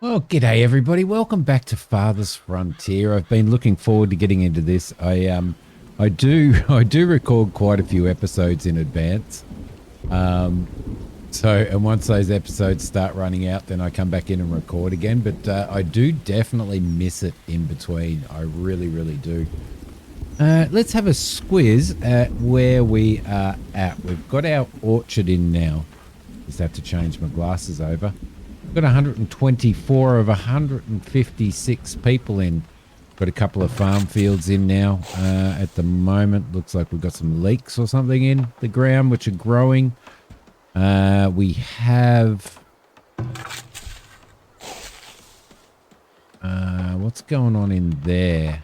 Well, g'day everybody. Welcome back to Farthest Frontier. I've been looking forward to getting into this. I do I do record quite a few episodes in advance. And once those episodes start running out, then I come back in and record again. But I do definitely miss it in between. I really, really do. Let's have a squiz at where we are at. We've got our orchard in now. Just have to change my glasses over. We've got 124 of 156 people in. Got a couple of farm fields in now. At the moment, looks like we've got some leeks or something in the ground, which are growing. We have... what's going on in there?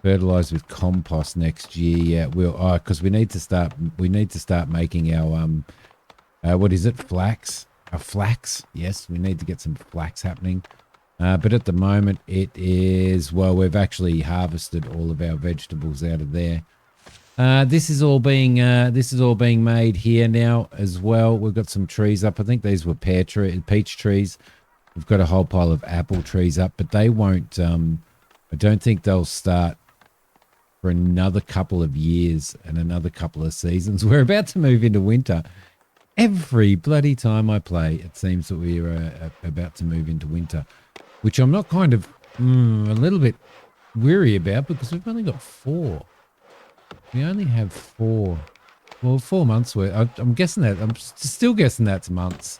Fertilize with compost next year. Yeah, we'll... Oh, because we need to start making our... what is it? Flax? Flax. Yes, we need to get some flax happening. But at the moment it is, well, we've actually harvested all of our vegetables out of there. This is all being made here now as well. We've got some trees up. I think these were peach trees. We've got a whole pile of apple trees up, but they won't, I don't think they'll start for another couple of years and another couple of seasons. We're about to move into winter. Every bloody time I play, it seems that we are about to move into winter, which I'm not kind of a little bit weary about because we've only got 4. We only have 4. Well, 4 months worth. I'm guessing that. I'm still guessing that's months.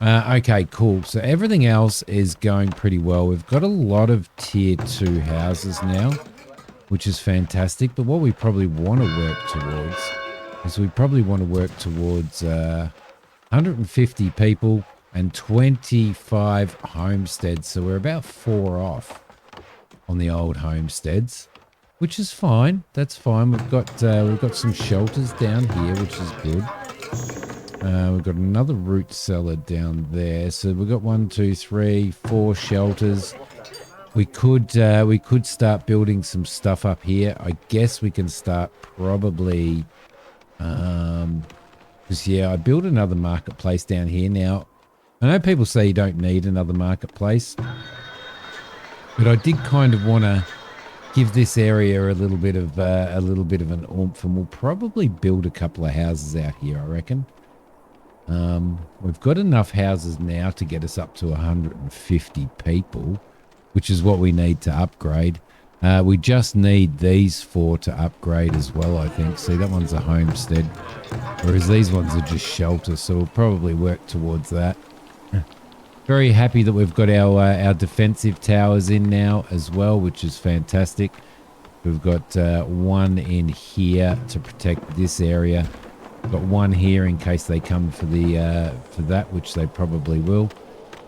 Okay, cool. So everything else is going pretty well. We've got a lot of tier 2 houses now, which is fantastic. But what we probably want to work towards is we probably want to work towards 150 people and 25 homesteads. So we're about 4 off on the old homesteads, which is fine. That's fine. We've got some shelters down here, which is good. We've got another root cellar down there. So we've got 1, 2, 3, 4 shelters. We could start building some stuff up here. I guess we can start probably... because I built another marketplace down here. Now I know people say you don't need another marketplace, but I did kind of want to give this area a little bit of an oomph, and we'll probably build a couple of houses out here, I reckon. We've got enough houses now to get us up to 150 people, which is what we need to upgrade. We just need these 4 to upgrade as well, I think. See, that one's a homestead, whereas these ones are just shelter, so we'll probably work towards that. Very happy that we've got our defensive towers in now as well, which is fantastic. We've got 1 in here to protect this area. We've got 1 here in case they come for that, which they probably will.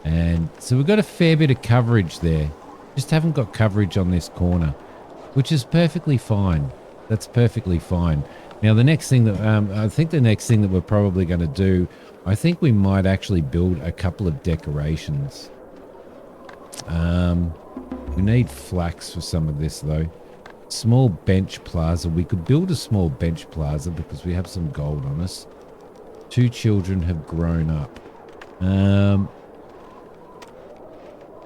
And so we've got a fair bit of coverage there. Just haven't got coverage on this corner, which is perfectly fine. That's perfectly fine. Now, the next thing that I think the next thing that we're probably going to do, I think we might actually build a couple of decorations. We need flax for some of this though. Small bench plaza. We could build a small bench plaza because we have some gold on us. 2 children have grown up.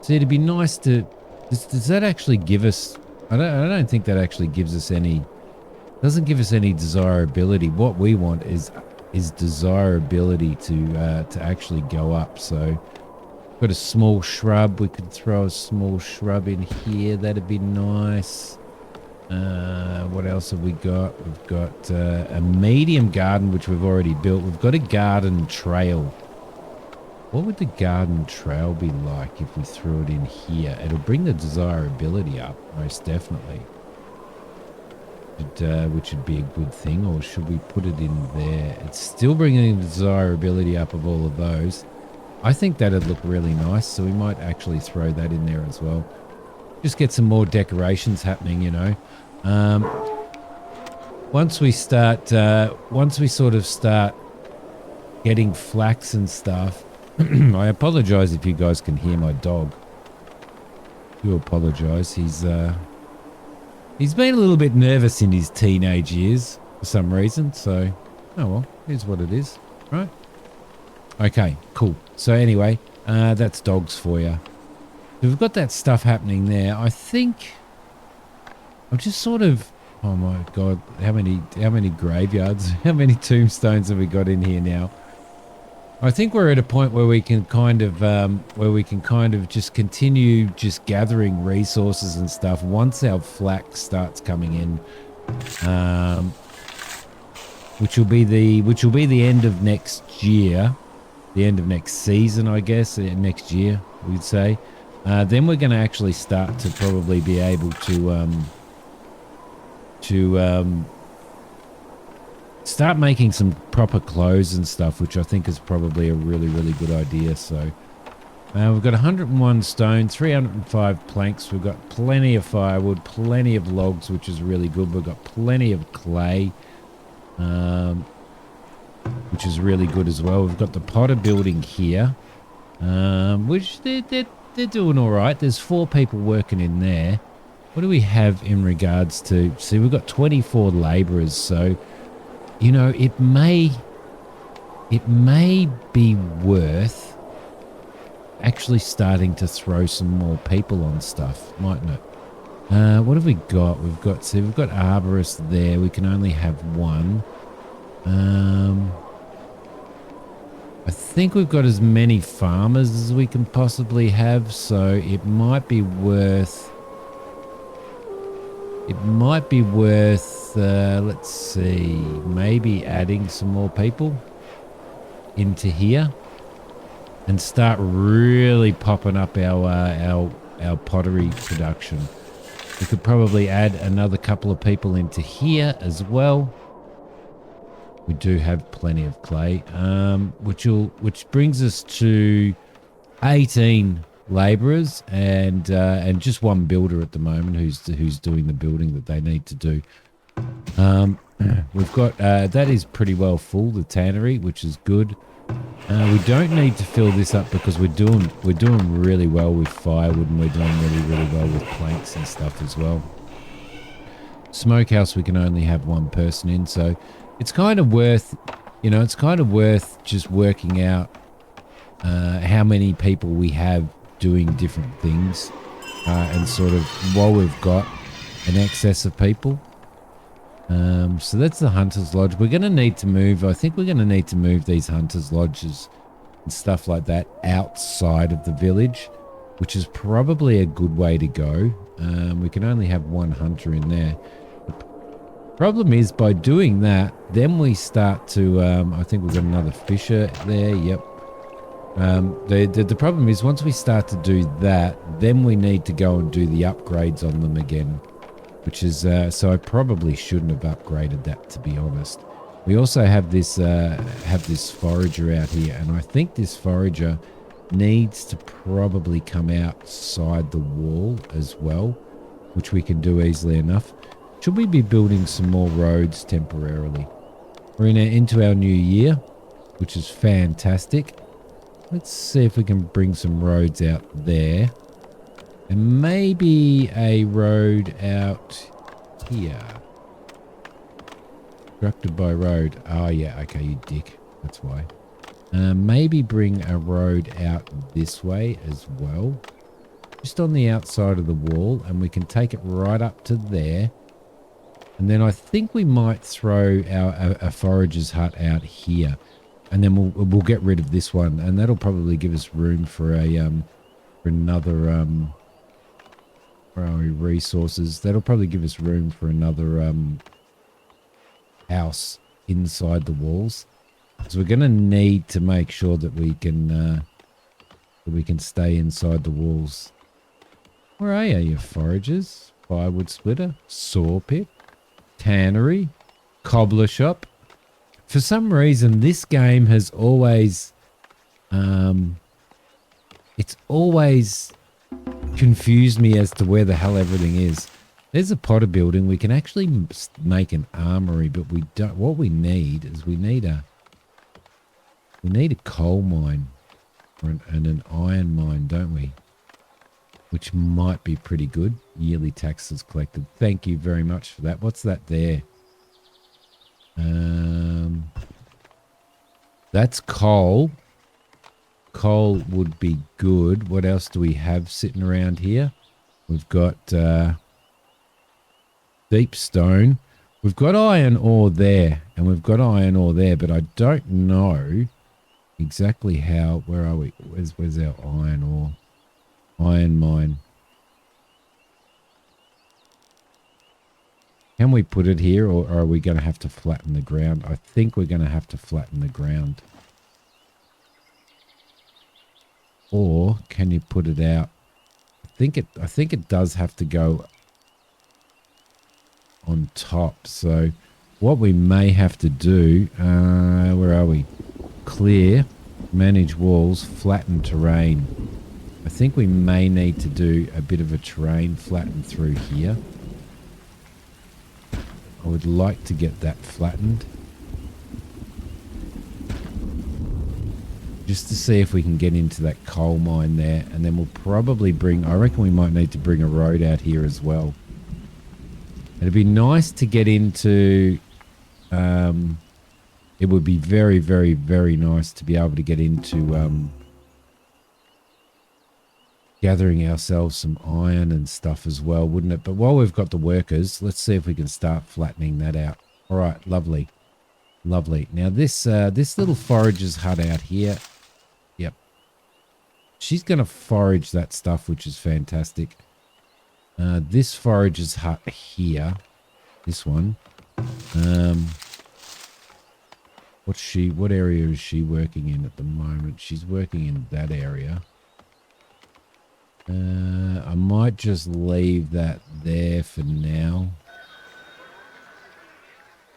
See, it'd be nice to... Does that actually give us... I don't think that actually gives us any... Doesn't give us any desirability. What we want is desirability to actually go up. So, got a small shrub. We could throw a small shrub in here. That'd be nice. What else have we got? We've got a medium garden, which we've already built. We've got a garden trail. What would the garden trail be like if we threw it in here? It'll bring the desirability up, most definitely. Which would be a good thing, or should we put it in there? It's still bringing the desirability up of all of those. I think that'd look really nice, so we might actually throw that in there as well. Just get some more decorations happening, you know. Once we sort of start getting flax and stuff, I apologize if you guys can hear my dog. I do apologize. He's been a little bit nervous in his teenage years for some reason, so oh well, here's what it is, right? Okay, cool. So anyway, That's dogs for you. So we've got that stuff happening there. I think I'm just sort of, oh my God, how many graveyards, how many tombstones have we got in here now? I think we're at a point where we can kind of just continue just gathering resources and stuff once our flax starts coming in, which will be the end of next year, the end of next season, I guess, next year we'd say. Then we're going to actually start to probably be able to start making some proper clothes and stuff, which I think is probably a really, really good idea. So we've got 101 stone, 305 planks. We've got plenty of firewood, plenty of logs, which is really good. We've got plenty of clay, which is really good as well. We've got the potter building here, which they're doing all right. There's 4 people working in there. What do we have in regards to, see, we've got 24 laborers. So, you know, it may be worth actually starting to throw some more people on stuff, mightn't it? What have we got? We've got arborists there. We can only have 1. I think we've got as many farmers as we can possibly have, so it might be worth let's see, maybe adding some more people into here and start really popping up our pottery production. We could probably add another couple of people into here as well. We do have plenty of clay, which brings us to 18 labourers and just 1 builder at the moment who's doing the building that they need to do. We've got that is pretty well full, the tannery, which is good. We don't need to fill this up because we're doing really well with firewood, and we're doing really well with planks and stuff as well. Smokehouse we can only have 1 person in, so it's kind of worth, you know, just working out how many people we have doing different things, and sort of while we've got an excess of people. So that's the Hunter's Lodge. We're going to need to move, I think we're going to need to move these Hunter's Lodges and stuff like that outside of the village, which is probably a good way to go. We can only have 1 hunter in there. The problem is by doing that, then we start to, I think we've got another fisher there, yep. The problem is once we start to do that, then we need to go and do the upgrades on them again, which is, so I probably shouldn't have upgraded that, to be honest. We also have this forager out here, and I think this forager needs to probably come outside the wall as well, which we can do easily enough. Should we be building some more roads temporarily? We're into our new year, which is fantastic. Let's see if we can bring some roads out there. And maybe a road out here. Constructed by road. Oh, yeah. Okay, you dick. That's why. Maybe bring a road out this way as well. Just on the outside of the wall. And we can take it right up to there. And then I think we might throw a forager's hut out here. And then we'll get rid of this one. And that'll probably give us room for another... resources. That'll probably give us room for another house inside the walls. So we're going to need to make sure that we can stay inside the walls. Where are you foragers? Firewood splitter, saw pit, tannery, cobbler shop. For some reason, this game has always, it's always confused me as to where the hell everything is. There's a potter building. We can actually make an armory, but we don't. What we need is we need a coal mine and an iron mine, don't we? Which might be pretty good. Yearly taxes collected. Thank you very much for that. What's that there? That's coal. coal would be good. What else do we have sitting around here? We've got deep stone. We've got iron ore there, and we've got iron ore there, but I don't know exactly how. Where are we? Where's our iron ore? Iron mine. Can we put it here, or are we going to have to flatten the ground? I think we're going to have to flatten the ground. Or can you put it out? I think it does have to go on top. So what we may have to do, where are we? Clear, manage walls, flatten terrain. I think we may need to do a bit of a terrain flatten through here. I would like to get that flattened. Just to see if we can get into that coal mine there. And then we'll probably bring, I reckon we might need to bring a road out here as well. It'd be nice to get into, it would be very, very, very nice to be able to get into gathering ourselves some iron and stuff as well, wouldn't it? But while we've got the workers, let's see if we can start flattening that out. All right, lovely. Lovely. Now this little forager's hut out here. Yep. She's going to forage that stuff, which is fantastic. This forager's hut here. This one. What area is she working in at the moment? She's working in that area. I might just leave that there for now.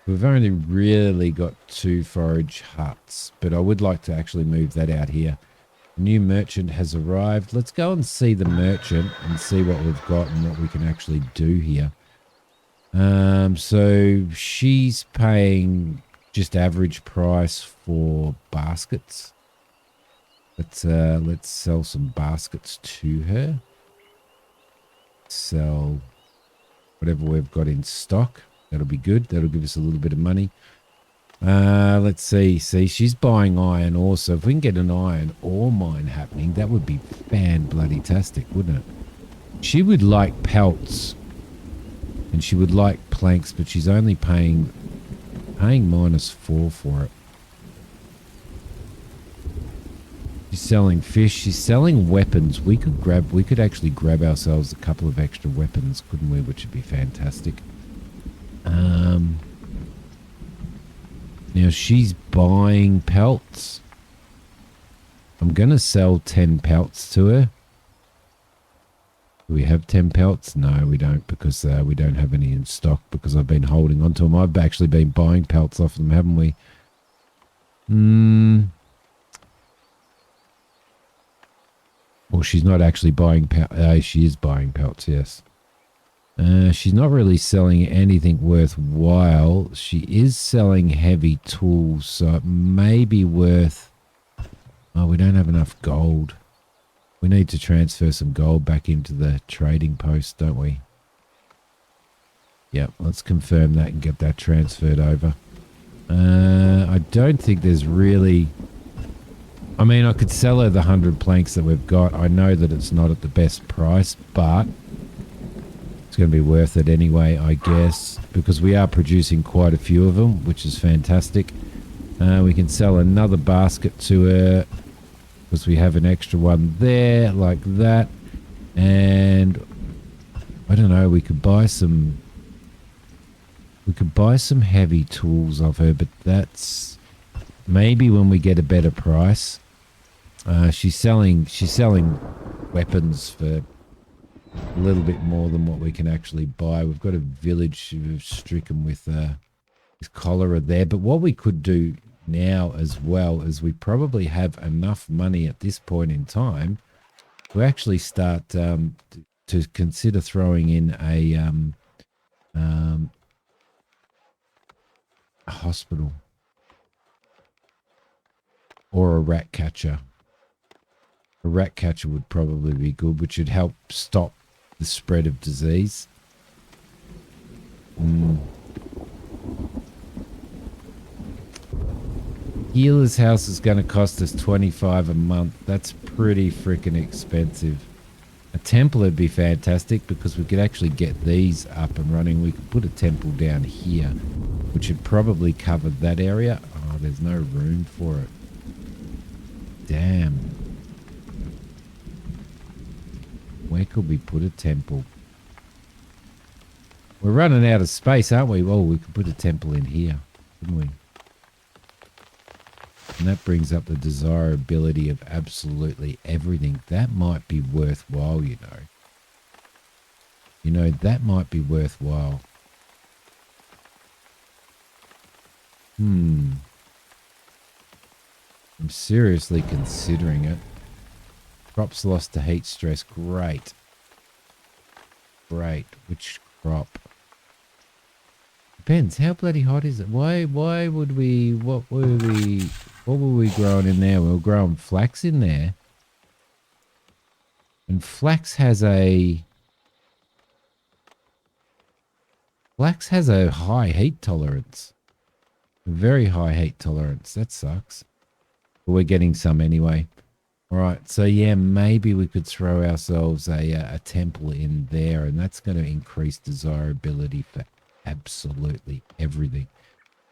We've only really got 2 forage huts, but I would like to actually move that out here. New merchant has arrived. Let's go and see the merchant and see what we've got and what we can actually do here. So she's paying just average price for baskets. Let's sell some baskets to her. Sell whatever we've got in stock. That'll be good. That'll give us a little bit of money. Let's see. See, she's buying iron ore. So if we can get an iron ore mine happening, that would be fan-bloody-tastic, wouldn't it? She would like pelts. And she would like planks, but she's only paying -4 for it. She's selling fish. She's selling weapons. We could actually grab ourselves a couple of extra weapons, couldn't we? Which would be fantastic. Now she's buying pelts. I'm going to sell 10 pelts to her. Do we have 10 pelts? No, we don't, because we don't have any in stock, because I've been holding on to them. I've actually been buying pelts off them, haven't we? Well, she's not actually buying pelts. She is buying pelts, yes. She's not really selling anything worthwhile. She is selling heavy tools, so it may be worth... Oh, we don't have enough gold. We need to transfer some gold back into the trading post, don't we? Yep, let's confirm that and get that transferred over. I don't think there's really... I mean, I could sell her the 100 planks that we've got. I know that it's not at the best price, but it's going to be worth it anyway, I guess, because we are producing quite a few of them, which is fantastic. We can sell another basket to her because we have an extra one there, like that. And I don't know, we could buy some heavy tools of her, but that's maybe when we get a better price. She's selling weapons for a little bit more than what we can actually buy. We've got a village stricken with cholera there, but what we could do now as well is we probably have enough money at this point in time to actually start to consider throwing in a hospital or a rat catcher. A rat catcher would probably be good, which would help stop the spread of disease. Healer's house is going to cost us 25 a month. That's pretty freaking expensive. A temple would be fantastic because we could actually get these up and running. We could put a temple down here, which would probably cover that area. Oh, there's no room for it. Damn. Where could we put a temple? We're running out of space, aren't we? Well, we could put a temple in here, couldn't we? And that brings up the desirability of absolutely everything. That might be worthwhile, you know. You know, that might be worthwhile. I'm seriously considering it. Crops lost to heat stress. Great. Great. Which crop? Depends. How bloody hot is it? Why would we, what were we growing in there? We were growing flax in there. And flax has a high heat tolerance. A very high heat tolerance. That sucks. But we're getting some anyway. All right. So, yeah, maybe we could throw ourselves a temple in there, and that's going to increase desirability for absolutely everything.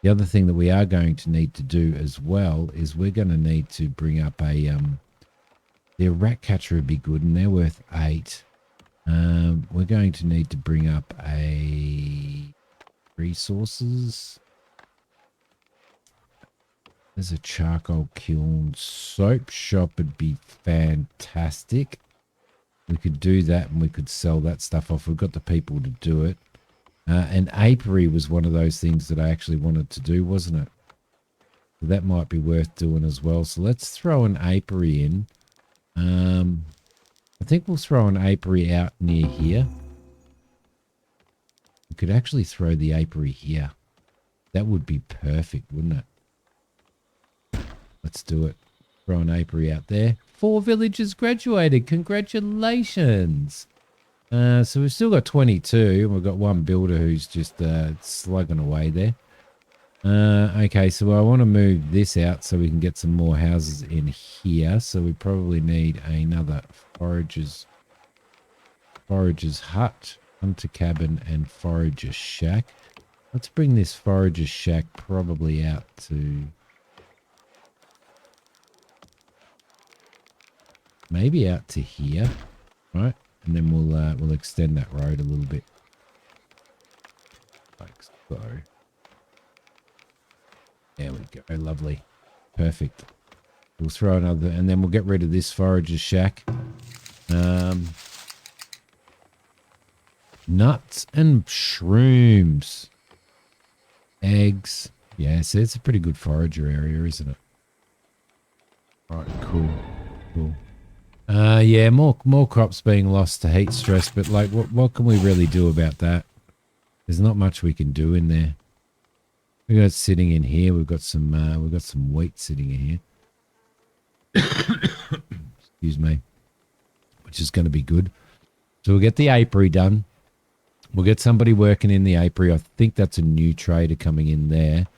The other thing that we are going to need to do as well is we're going to need to bring up a their rat catcher would be good, and they're worth 8. We're going to need to bring up a resources. There's a charcoal kiln. Soap shop would be fantastic. We could do that and we could sell that stuff off. We've got the people to do it. And apiary was one of those things that I actually wanted to do, wasn't it? So that might be worth doing as well. So let's throw an apiary in. I think we'll throw an apiary out near here. We could actually throw the apiary here. That would be perfect, wouldn't it? Let's do it. Throw an apiary out there. 4 villagers graduated. Congratulations. So we've still got 22. And we've got one builder who's just slugging away there. Okay, so I want to move this out so we can get some more houses in here. So we probably need another forager's hut, hunter cabin, and forager shack. Let's bring this forager shack probably out to maybe out to here, right? And then we'll extend that road a little bit, like so. There we go. Lovely, perfect. We'll throw another, and then we'll get rid of this forager shack. Nuts and shrooms, eggs. Yeah, so it's a pretty good forager area, isn't it? Right, cool. Yeah, more crops being lost to heat stress, but like, what can we really do about that? There's not much we can do in there. We got sitting in here. We've got some wheat sitting in here. Excuse me, which is going to be good. So we'll get the apiary done. We'll get somebody working in the apiary. I think that's a new trader coming in there.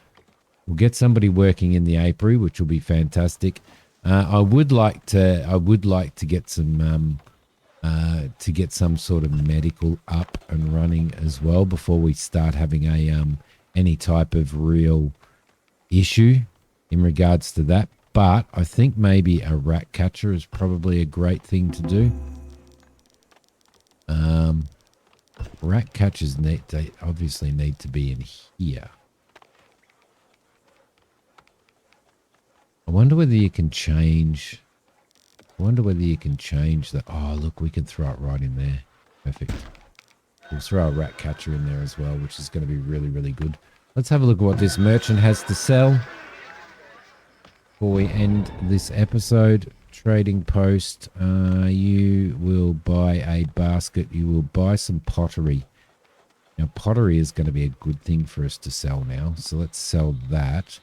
We'll get somebody working in the apiary, which will be fantastic. I would like to get some sort of medical up and running as well before we start having any type of real issue in regards to that. But I think maybe a rat catcher is probably a great thing to do. Rat catchers they obviously need to be in here. I wonder whether you can change. The. Oh, look, we can throw it right in there. Perfect. We'll throw a rat catcher in there as well, which is going to be really, really good. Let's have a look at what this merchant has to sell before we end this episode. Trading post. You will buy a basket. You will buy some pottery. Now, pottery is going to be a good thing for us to sell now. So let's sell that.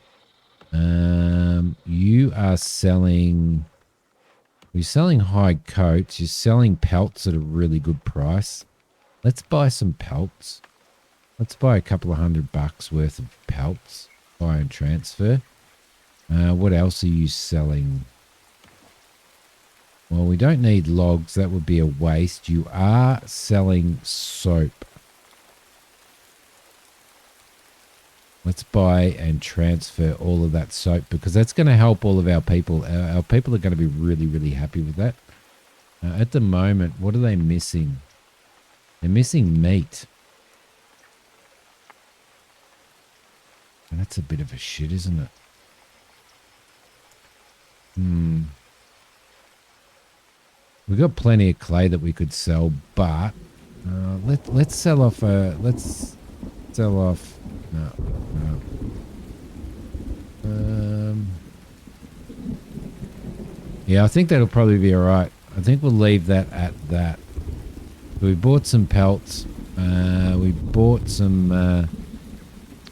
You are selling. You're selling hide coats. You're selling pelts at a really good price. Let's buy some pelts. Let's buy a couple of $100 worth of pelts. Buy and transfer. What else are you selling? Well, we don't need logs. That would be a waste. You are selling soap. Let's buy and transfer all of that soap because that's going to help all of our people. Our people are going to be really, really happy with that. At the moment, what are they missing? They're missing meat. And that's a bit of a shit, isn't it? We've got plenty of clay that we could sell, but let's sell off. Let's sell off. No, no. Yeah, I think that'll probably be all right. I think we'll leave that at that. We bought some pelts. We bought some.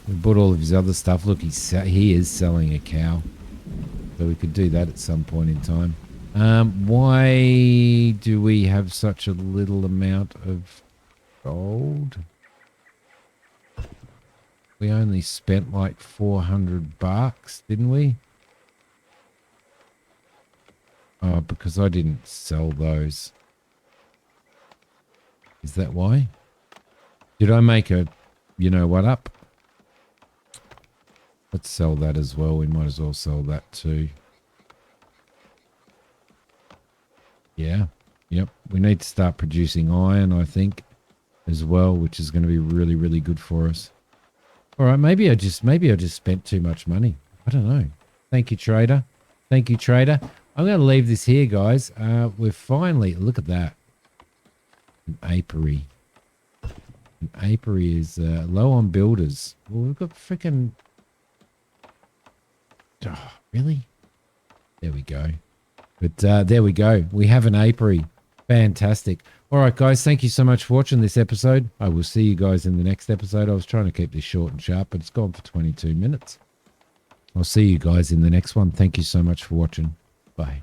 We bought all of his other stuff. Look, he is selling a cow, so we could do that at some point in time. Why do we have such a little amount of gold? We only spent like 400 bucks, didn't we? Oh, because I didn't sell those. Is that why? Did I make a, you know what, up? Let's sell that as well. We might as well sell that too. Yeah. Yep. We need to start producing iron, I think, as well, which is going to be really, really good for us. All right. Maybe I just spent too much money. I don't know. Thank you, trader. Thank you, trader. I'm going to leave this here, guys. We're finally, look at that. An apiary. An apiary is low on builders. Well, we've got freaking... Oh, really? There we go. But there we go. We have an apiary. Fantastic. All right, guys. Thank you so much for watching this episode. I will see you guys in the next episode. I was trying to keep this short and sharp, but it's gone for 22 minutes. I'll see you guys in the next one. Thank you so much for watching. Bye.